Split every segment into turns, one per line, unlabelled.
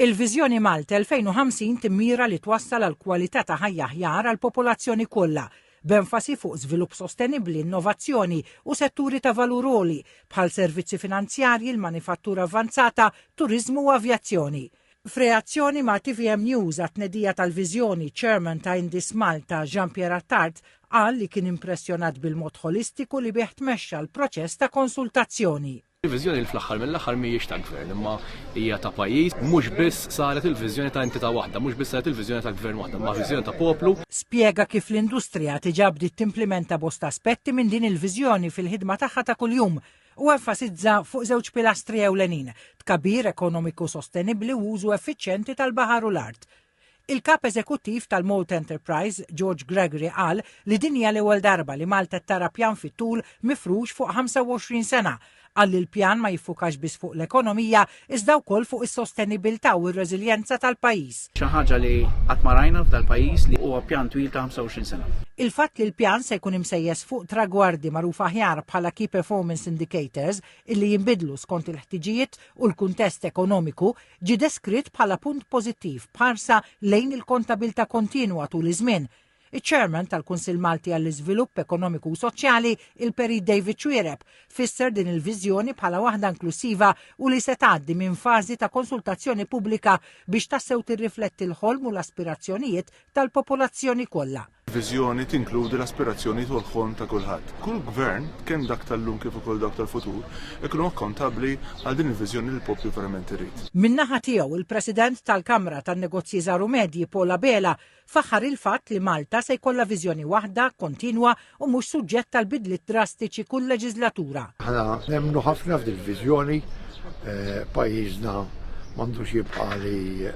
Il-Viżjoni Malta 2050 timmira li twassal għal kwalità ta' ħajja aħjar għal popolazzjoni kollha, b'enfasi fuq żvilupp sostenibbli, innovazzjoni u setturi ta' valuroli bħal servizzi finanzjarji, il-manifattura avvanzata, turiżmu u avjazzjoni. F'reazzjoni ma' TVM News għat-tnedija tal-Viżjoni, Chairman ta' Indis Malta Jean-Pierre Attard qal li kien impressjonat bil-mod holistiku li bih tmexxa l-proċess ta' konsultazzjoni.
Il-viżjoni fl-aħħar mill-aħħar mhijiex ta' gvern, imma hija ta' pajjiż, mhux biss saret il-viżjoni ta' entità waħda, mhux biss saret il-viżjoni ta' gvern waħda, imma viżjoni ta' poplu.
Spjega kif l-industrija tiġa bdiet timplementa bosta aspetti minn din il-viżjoni fil-ħidma tagħha ta' kuljum u enfasizza fuq żewġ pilastri ewlenin, tkabbir ekonomiku sostenibbli u użu effiċjenti tal-baħar u l-art. Il-kap eżekuttiv tal-Malt Enterprise, George Gregory, qal li din hija l-ewwel darba li Malta tara pjan fit-tul mifrux fuq 25 sena. Għalli l-pjan ma jiffukax biss fuq l-ekonomija, iżda wkoll fuq is-sostenibilità u r-reżiljenza tal-pajjiż.
Xi ħaġa li qatt ma rajna f'dal-pajjiż li huwa pjan twil ta' 25 sena.
Il-fatt li l-pjan se jkun imsejjes fuq tragwardi magħruf aħjar bħala Key Performance Indicators illi jinbidlu skont il-ħtiġijiet u l-kuntest ekonomiku ġie deskritt bħala punt pożittiv bħarsa lejn il-kontabilta kontinwa tul iż-żmien. Iċ-Chairman tal-Kunsill Malti għall-Iżvilupp Ekonomiku u Soċjali, il-Peri David Chwiereb, fisser din il-viżjoni bħala waħda inklusiva u li se tgħaddi minn fażi ta' konsultazzjoni pubblika biex tassew tirrifletti l-ħolm u l-aspirazzjonijiet tal-popolazzjoni kollha.
Viżjoni tinkludi l-aspirazzjoni u l-ħolm ta' kulħadd. Kull gvern, kemm dak tal-lum kif ukoll dak tal-futur, ikunu akkontabbli għal din il-viżjoni li l-poplu verament irid.
Min-naħa tiegħu il-President tal-Kamra tan-Negozji Żaru Medji Paula Bela faħħar il-fatt li Malta se jkollha viżjoni waħda, kontinwa u mhux suġġett tal-bidliet drastiċi kull leġislatura.
Aħna nemmnu ħafna f'din il-viżjoni, pajjiżna m'għandux jibqa' li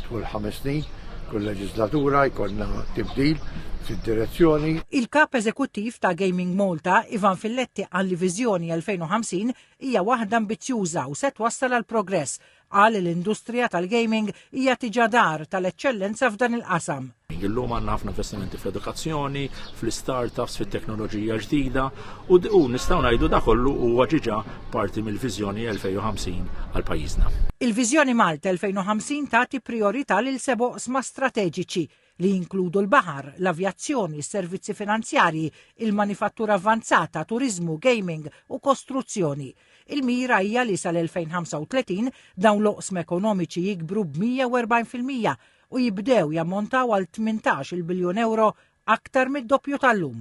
tul 5 snin. Kull leġislatura jkollna tibdil fid-direzzjoni.
Il-kap eżekuttiv ta' Gaming Malta, Ivan Filletti, għalli viżjoni 2050 hija waħda ambizzjuża u se twassal għal progress. Qal l-industrija tal-gaming hija tiġadar tal-eċċellenza f'dan il-qasam.
Illum għandna ħafna investimenti fl-edukazzjoni, fl-startups, fit-teknoloġija ġdida u nistgħu ngħidu da kollu huwa ġiġa parti mill-viżjoni 2050 għal pajjiżna.
Il-Viżjoni Malta 2050 tagħti priorità lil sebo' oqsma strateġiċi li jinkludu l-baħar, l-avjazzjoni, s-servizzi finanzjarji, il-manifattura avvanzata, turizmu, gaming u kostruzzjoni. Il-mira hija li sal-2035 dawn l-oqsma ekonomiċi jikbru b'140% u jibdew jammontaw għal 18 biljun euro aktar mid-doppju tal-lum.